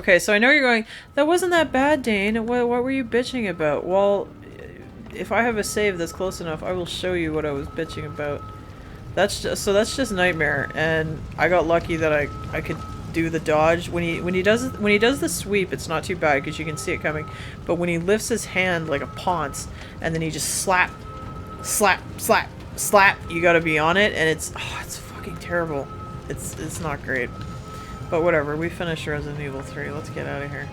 Okay, so I know you're going, that wasn't that bad, Dane. What were you bitching about? Well, if I have a save that's close enough, I will show you what I was bitching about. That's just Nightmare, and I got lucky that I could do the dodge. When he does the sweep, it's not too bad because you can see it coming. But when he lifts his hand like a ponce, and then he just slap, slap, slap, slap, you gotta be on it, and it's fucking terrible. It's not great. But whatever, we finished Resident Evil 3. Let's get out of here.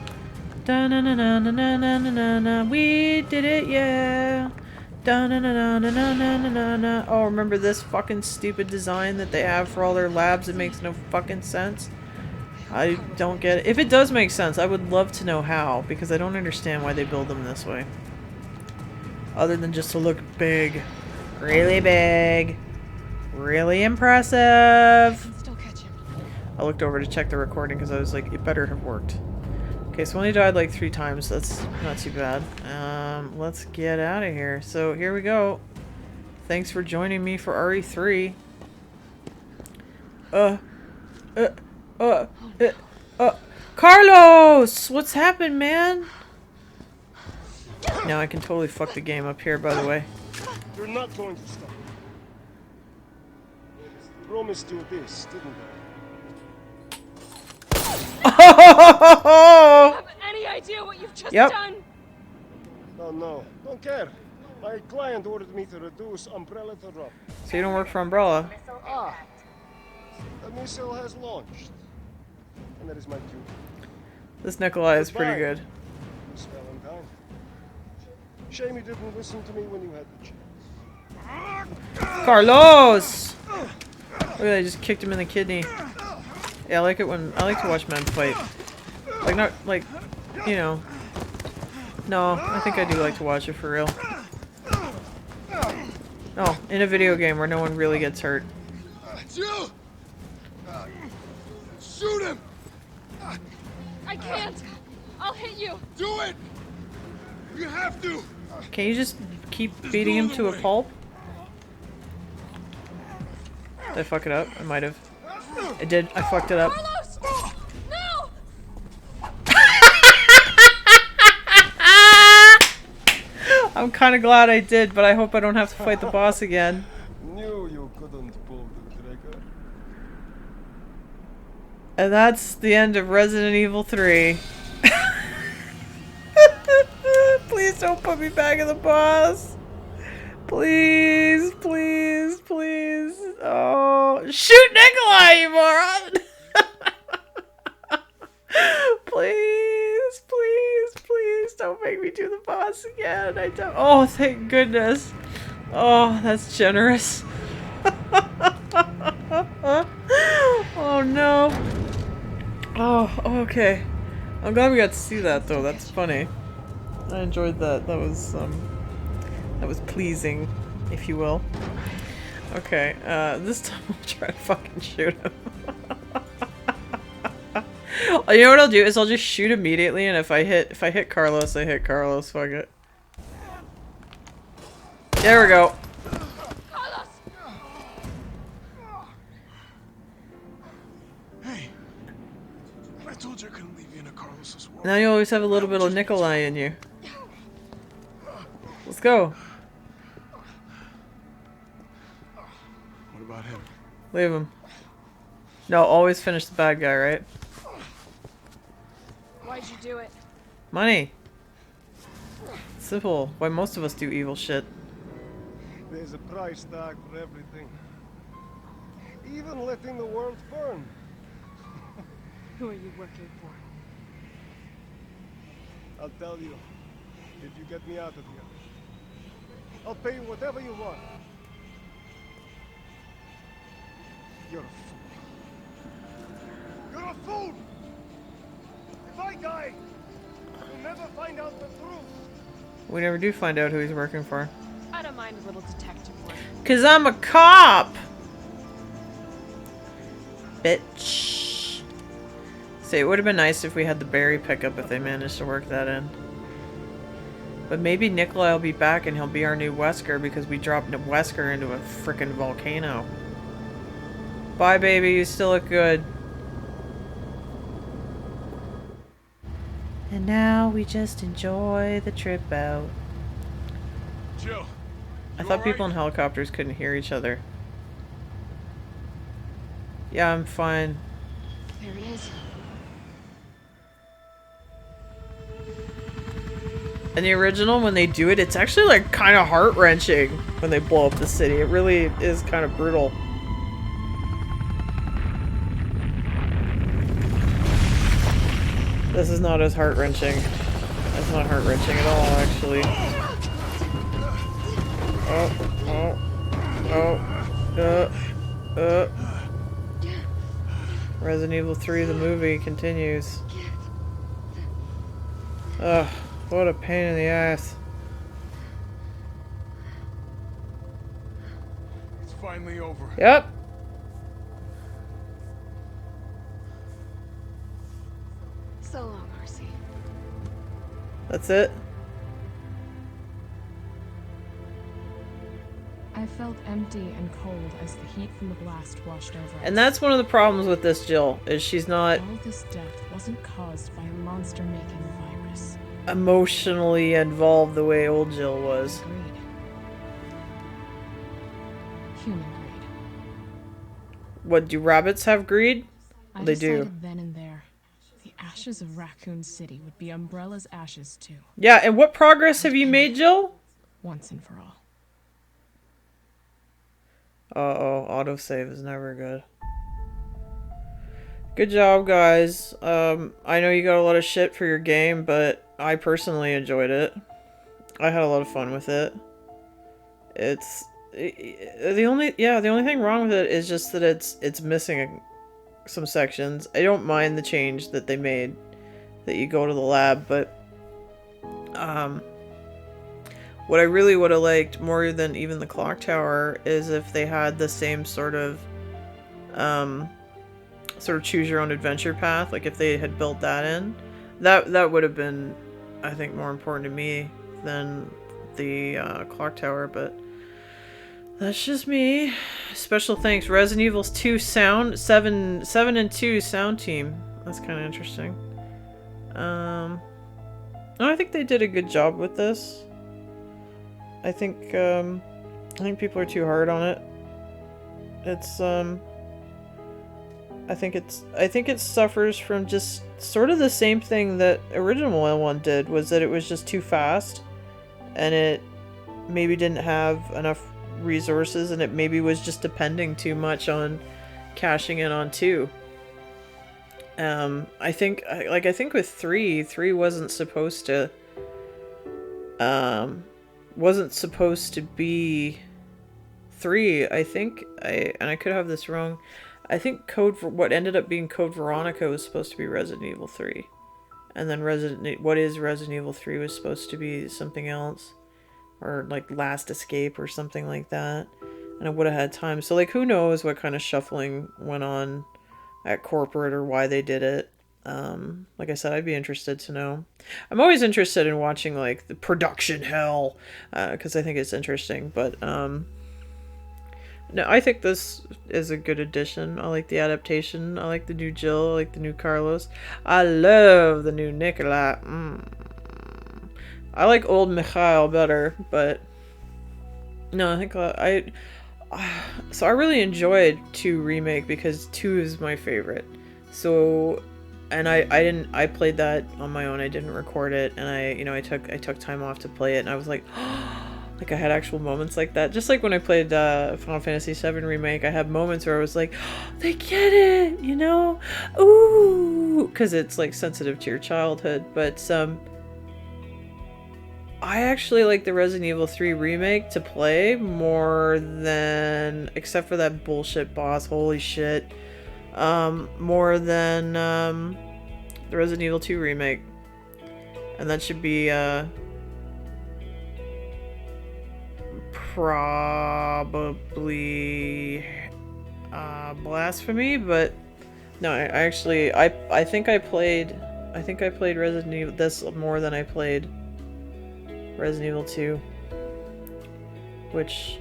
Da na na na na na na na na. We did it, yeah. Da na na na na na na na na. Oh, remember this fucking stupid design that they have for all their labs? It makes no fucking sense. I don't get it. If it does make sense, I would love to know how, because I don't understand why they build them this way. Other than just to look big. Really big. Really impressive. I looked over to check the recording because I was like, it better have worked. Okay, so only died like 3 times. That's not too bad. Let's get out of here. So here we go. Thanks for joining me for RE3. Carlos! What's happened, man? Now I can totally fuck the game up here, by the way. You're not going to stop. Promised you this, didn't I? Do you have any idea what you've just done? Oh no, don't care. My client ordered me to reduce Umbrella to rubble. So you don't work for Umbrella? Ah, the missile has launched. And that is my cue. This Nikolai is pretty good. Miss Valentine. Shame you didn't listen to me when you had the chance. Carlos! Look at that, I just kicked him in the kidney. Yeah, I like it when I like to watch men fight. Like not like, you know. No, I think I do like to watch it for real. Oh, in a video game where no one really gets hurt. Jill! Shoot him! I can't. I'll hit you. Do it! You have to! Can you just keep beating him to a pulp? Did I fuck it up? I might have. I did. I fucked it up. Carlos! No! I'm kind of glad I did, but I hope I don't have to fight the boss again. Knew you couldn't pull the trigger. And that's the end of Resident Evil 3. Please don't put me back in the boss. Please, please, please. Oh, shoot Nikolai, you moron! Please, please, please don't make me do the boss again. I don't. Oh, thank goodness. Oh, that's generous. Oh no. Oh, okay. I'm glad we got to see that though. That's funny. I enjoyed that. That was pleasing, if you will. Okay, this time I'll try to fucking shoot him. You know what I'll do is I'll just shoot immediately, and if I hit Carlos, I hit Carlos. Fuck it. There we go. Carlos! Hey, I told you I couldn't leave you in a Carlos's world. Now you always have a little bit of Nikolai in you. Let's go. What about him? Leave him. No, always finish the bad guy, right? Why'd you do it? Money. Simple. Why most of us do evil shit. There's a price tag for everything. Even letting the world burn. Who are you working for? I'll tell you, if you get me out of here. I'll pay you whatever you want. You're a fool. You're a fool! If I die, you'll never find out the truth. We never do find out who he's working for. I don't mind a little detective work. 'Cause I'm a cop! Bitch. See, it would have been nice if we had the berry pickup if they managed to work that in. But maybe Nikolai will be back and he'll be our new Wesker because we dropped Wesker into a frickin' volcano. Bye, baby. You still look good. And now we just enjoy the trip out. Jill, I thought people in helicopters couldn't hear each other. Yeah, I'm fine. There it is. In the original, when they do it, it's actually like kind of heart-wrenching when they blow up the city. It really is kind of brutal. This is not as heart-wrenching. It's not heart-wrenching at all, actually. Resident Evil 3, the movie, continues. Ugh, what a pain in the ass. it's finally over. Yep. So long, RC. That's it. I felt empty and cold as the heat from the blast washed over us. And that's one of the problems with this Jill, is she's not All this death wasn't caused by a monster-making virus. emotionally involved the way old Jill was. Greed. Human greed. What, do rabbits have greed? I They do. decided then and there, the ashes of Raccoon City would be Umbrella's ashes too, Yeah, and what progress have you made, Jill? once and for all. Uh-oh, autosave is never good. Good job, guys. I know you got a lot of shit for your game, but I personally enjoyed it. I had a lot of fun with it. The only thing wrong with it is just that it's missing some sections. I don't mind the change that they made, that you go to the lab, but what I really would have liked more than even the clock tower is if they had the same sort of choose your own adventure path, like if they had built that in. That would have been, I think, more important to me than the clock tower, but that's just me. Special thanks, Resident Evil 2 sound 7 and 2 sound team. That's kind of interesting. No, I think they did a good job with this. I think people are too hard on it. It's I think it suffers from just sort of the same thing that original one did, was that it was just too fast, and it maybe didn't have enough resources, and it maybe was just depending too much on cashing in on 2. I think with 3 wasn't supposed to be 3. I think I could have this wrong. I think what ended up being Code Veronica was supposed to be Resident Evil 3. And then what is Resident Evil 3 was supposed to be something else. Or like Last Escape or something like that. And I would have had time. So like, who knows what kind of shuffling went on at corporate or why they did it. Like I said, I'd be interested to know. I'm always interested in watching like the production hell, because I think it's interesting. But no, I think this is a good addition. I like the adaptation. I like the new Jill. I like the new Carlos. I love the new Nikolai. I like old Mikhail better, but no, I think so I really enjoyed 2 Remake because 2 is my favorite. So, and I played that on my own. I didn't record it, and I took time off to play it, and I was like, like I had actual moments like that. Just like when I played Final Fantasy VII Remake, I had moments where I was like, they get it, you know? Ooh, because it's like sensitive to your childhood. But I actually like the Resident Evil 3 Remake to play more than, except for that bullshit boss, holy shit, more than the Resident Evil 2 Remake. And that should be probably blasphemy, but no, I think I played Resident Evil this more than I played Resident Evil 2, which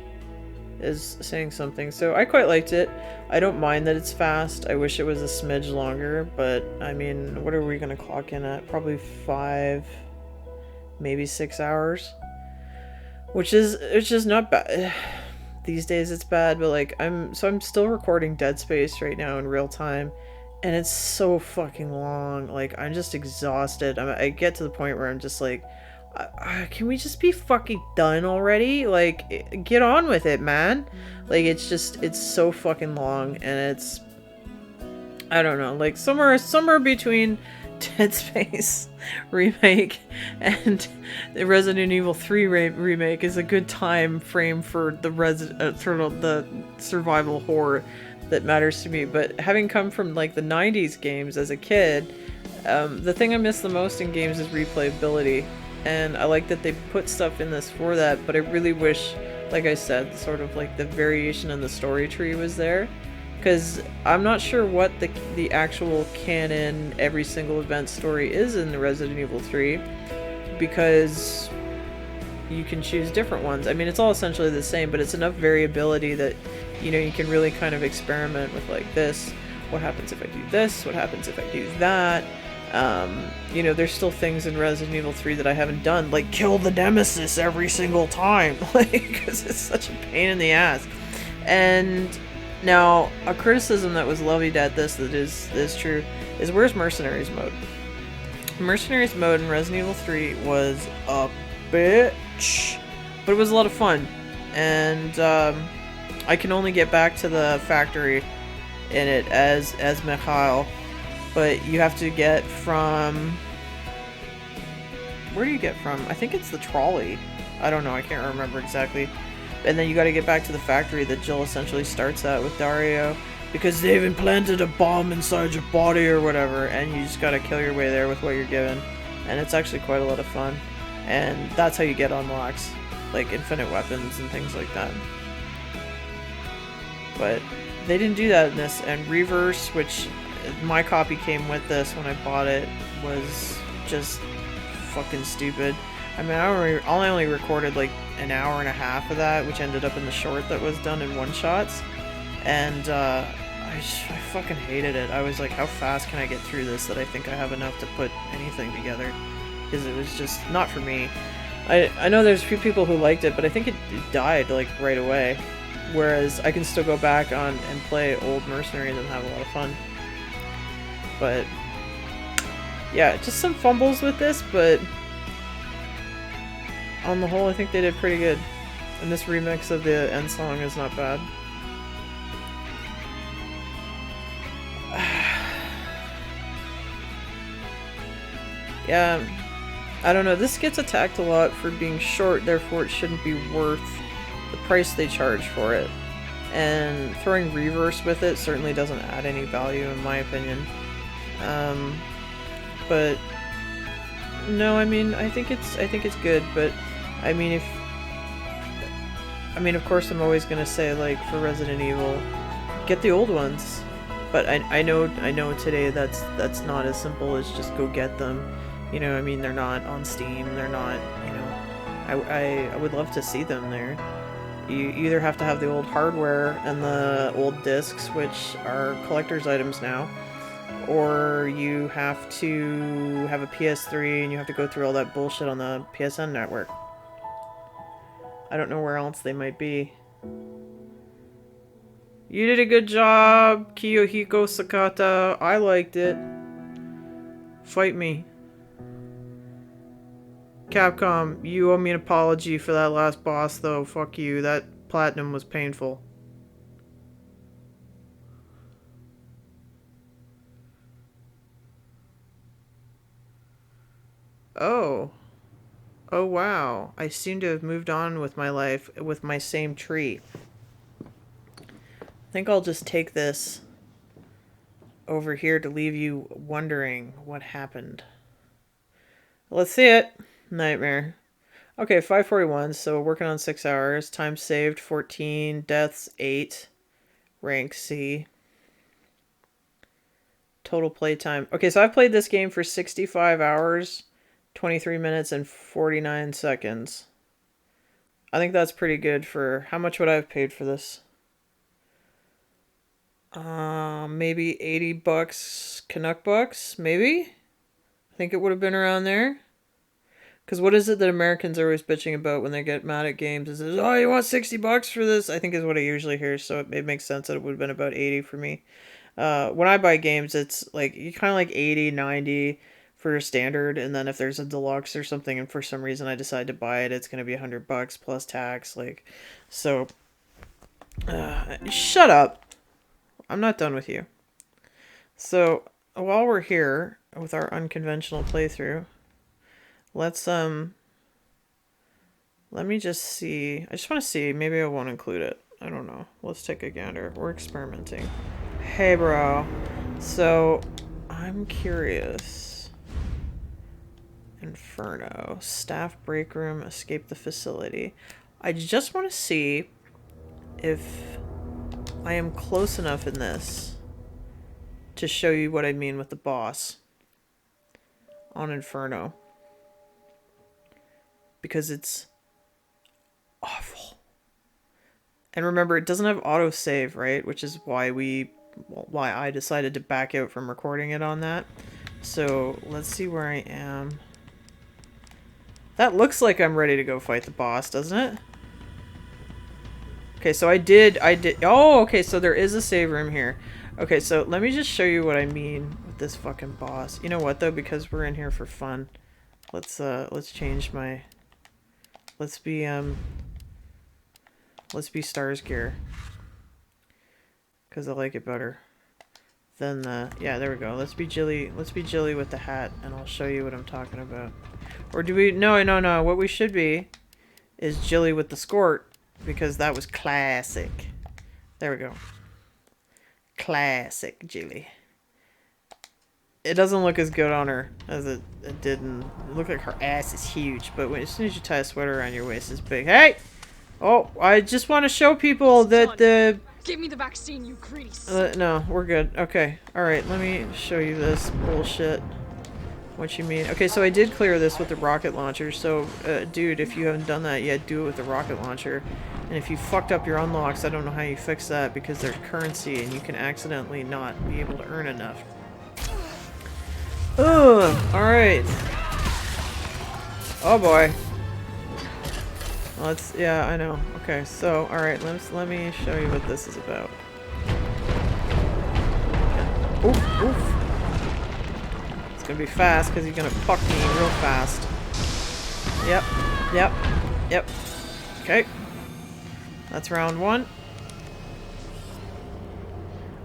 is saying something. So I quite liked it. I don't mind that it's fast. I wish it was a smidge longer, but I mean, what are we gonna clock in at? Probably 5, maybe 6 hours, which is not bad. These days it's bad, but like I'm still recording Dead Space right now in real time, and it's so fucking long. Like I'm just exhausted. I get to the point where I'm just like, can we just be fucking done already? Like, get on with it, man. Like, it's so fucking long, and it's, I don't know, like somewhere between Dead Space remake and the Resident Evil 3 remake is a good time frame for the sort of the survival horror that matters to me. But having come from like the 90s games as a kid, the thing I miss the most in games is replayability. And I like that they put stuff in this for that, but I really wish, like I said, sort of like the variation in the story tree was there. Because I'm not sure what the actual canon every single event story is in the Resident Evil 3, because you can choose different ones. I mean, it's all essentially the same, but it's enough variability that, you know, you can really kind of experiment with like this. What happens if I do this? What happens if I do that? You know, there's still things in Resident Evil 3 that I haven't done, like kill the Nemesis every single time, like, because it's such a pain in the ass. And now, a criticism that was levied at this that is true is, where's Mercenaries mode? Mercenaries mode in Resident Evil 3 was a bitch, but it was a lot of fun, and I can only get back to the factory in it as Mikhail. But you have to get from... Where do you get from? I think it's the trolley. I don't know, I can't remember exactly. And then you gotta get back to the factory that Jill essentially starts at with Dario, because they've implanted a bomb inside your body or whatever, and you just gotta kill your way there with what you're given. And it's actually quite a lot of fun. And that's how you get unlocks, like infinite weapons and things like that. But they didn't do that in this, and Reverse, which... my copy came with this when I bought it, was just fucking stupid. I mean, I only recorded like an hour and a half of that, which ended up in the short that was done in one-shots. And I fucking hated it. I was like, how fast can I get through this that I think I have enough to put anything together? Because it was just not for me. I know there's a few people who liked it, but I think it died like right away. Whereas I can still go back on and play old Mercenaries and have a lot of fun. But yeah, just some fumbles with this, but on the whole I think they did pretty good. And this remix of the end song is not bad. Yeah, I don't know, this gets attacked a lot for being short, therefore it shouldn't be worth the price they charge for it. And throwing Reverse with it certainly doesn't add any value in my opinion. But no, I mean, I think it's good, but I mean, of course I'm always gonna say, like, for Resident Evil, get the old ones. But I know today that's not as simple as just go get them. You know, I mean, they're not on Steam, they're not, you know, I would love to see them there. You either have to have the old hardware and the old discs, which are collector's items now, or you have to have a PS3 and you have to go through all that bullshit on the PSN network. I don't know where else they might be. You did a good job, Kiyohiko Sakata. I liked it. Fight me. Capcom, you owe me an apology for that last boss, though. Fuck you. That platinum was painful. Oh. Oh wow. I seem to have moved on with my life with my same tree. I think I'll just take this over here to leave you wondering what happened. Let's see it. Nightmare. Okay, 5:41, so working on 6 hours. Time saved 14, deaths 8, rank C. Total playtime. Okay, so I've played this game for 65 hours, 23 minutes, and 49 seconds. I think that's pretty good for... How much would I have paid for this? Maybe 80 bucks Canuck bucks, maybe? I think it would have been around there. Because what is it that Americans are always bitching about when they get mad at games? Is it, oh, you want 60 bucks for this? I think is what I usually hear, so it makes sense that it would have been about 80 for me. When I buy games, it's like, you kind of like 80, 90 for standard, and then if there's a deluxe or something, and for some reason I decide to buy it, it's going to be 100 bucks plus tax, like, so, shut up. I'm not done with you. So, while we're here with our unconventional playthrough, let's, let me just see. I just want to see. Maybe I won't include it. I don't know. Let's take a gander. We're experimenting. Hey, bro. So, I'm curious. Inferno. Staff break room. Escape the facility. I just want to see if I am close enough in this to show you what I mean with the boss on Inferno. Because it's awful. And remember, it doesn't have autosave, right? Which is why why I decided to back out from recording it on that. So, let's see where I am. That looks like I'm ready to go fight the boss, doesn't it? Okay, so I did, oh, okay, so there is a save room here. Okay, so let me just show you what I mean with this fucking boss. You know what, though? Because we're in here for fun. Let's change my... Let's be Stars Gear. Because I like it better. Then, yeah, there we go. Let's be Jilly with the hat, and I'll show you what I'm talking about. Or do we... No. What we should be is Jilly with the Skort, because that was classic. There we go. Classic Jilly. It doesn't look as good on her as it did in... It looked like her ass is huge, but as soon as you tie a sweater around your waist, it's big. Hey! Oh, I just want to show people that the... Give me the vaccine, you greedy no, we're good. Okay. Alright, let me show you this bullshit. What you mean. Okay, so I did clear this with the rocket launcher, so, dude, if you haven't done that yet, do it with the rocket launcher. And if you fucked up your unlocks, I don't know how you fix that, because they're currency, and you can accidentally not be able to earn enough. Ugh, alright. Oh boy. Let's, yeah, I know. Okay, so, alright, let me show you what this is about. Oof, oof. It's gonna be fast, because he's gonna fuck me real fast. Yep. Okay. That's round one.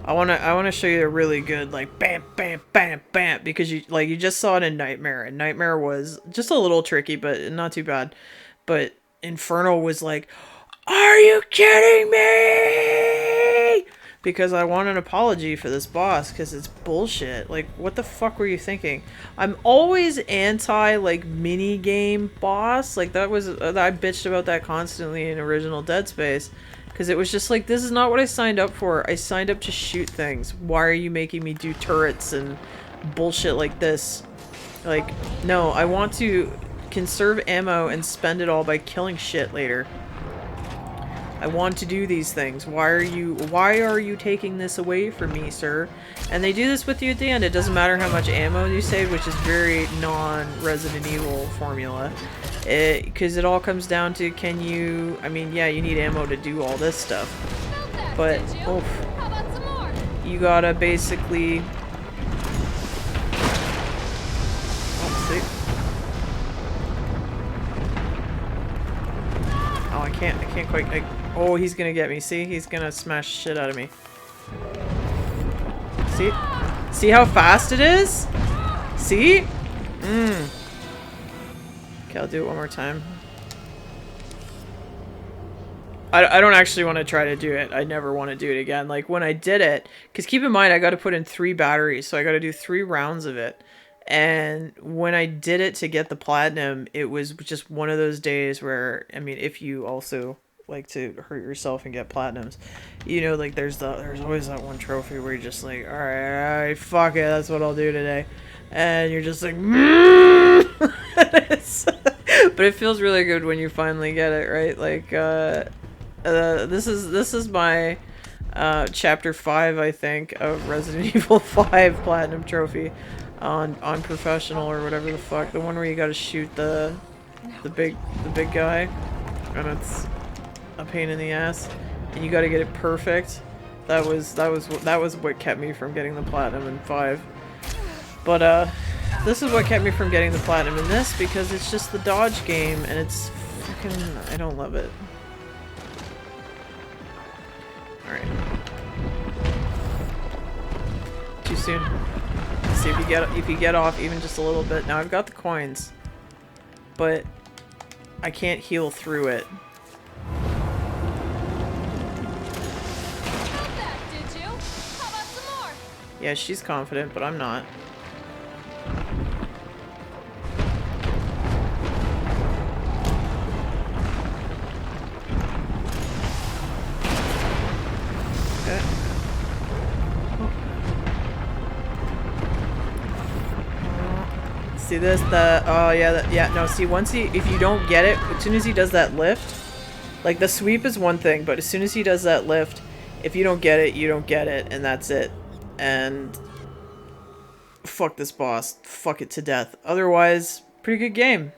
I wanna show you a really good, like, bam, bam, bam, bam, because you just saw it in Nightmare, and Nightmare was just a little tricky, but not too bad. But Inferno was like, are you kidding me? Because I want an apology for this boss, because it's bullshit. Like, what the fuck were you thinking? I'm always anti, like, mini-game boss. Like, that was, I bitched about that constantly in original Dead Space. Because it was just like, this is not what I signed up for. I signed up to shoot things. Why are you making me do turrets and bullshit like this? Like, no, I want to conserve ammo and spend it all by killing shit later. I want to do these things. Why are you taking this away from me, sir? And they do this with you at the end. It doesn't matter how much ammo you save, which is very non-Resident Evil formula. Because it all comes down to, can you... I mean, yeah, you need ammo to do all this stuff. But, oof. You gotta basically... Oh, see? Oh, I can't quite... oh, he's gonna get me. See? He's gonna smash shit out of me. See? See how fast it is? See? Okay, I'll do it one more time. I don't actually want to try to do it. I never want to do it again. Like, when I did it... Because keep in mind, I got to put in 3 batteries, so I got to do 3 rounds of it. And when I did it to get the platinum, it was just one of those days where... I mean, if you also like to hurt yourself and get platinums, you know, like, there's always that one trophy where you're just like, alright, fuck it, that's what I'll do today. And you're just like... But But it feels really good when you finally get it, right? Like, this is my chapter 5, I think, of Resident Evil 5 Platinum Trophy on professional or whatever the fuck. The one where you gotta shoot the big guy, and it's a pain in the ass, and you gotta get it perfect. That was what kept me from getting the platinum in 5. But this is what kept me from getting the platinum in this, because it's just the dodge game, and it's fucking, I don't love it. Alright. Too soon. See if you get off even just a little bit. Now I've got the coins, but I can't heal through it. Got that, did you? How about some more? Yeah, she's confident, but I'm not. Okay. See this? Oh yeah, yeah. No, see, if you don't get it, as soon as he does that lift, like the sweep is one thing, but as soon as he does that lift, if you don't get it, you don't get it, and that's it. And fuck this boss. Fuck it to death. Otherwise, pretty good game.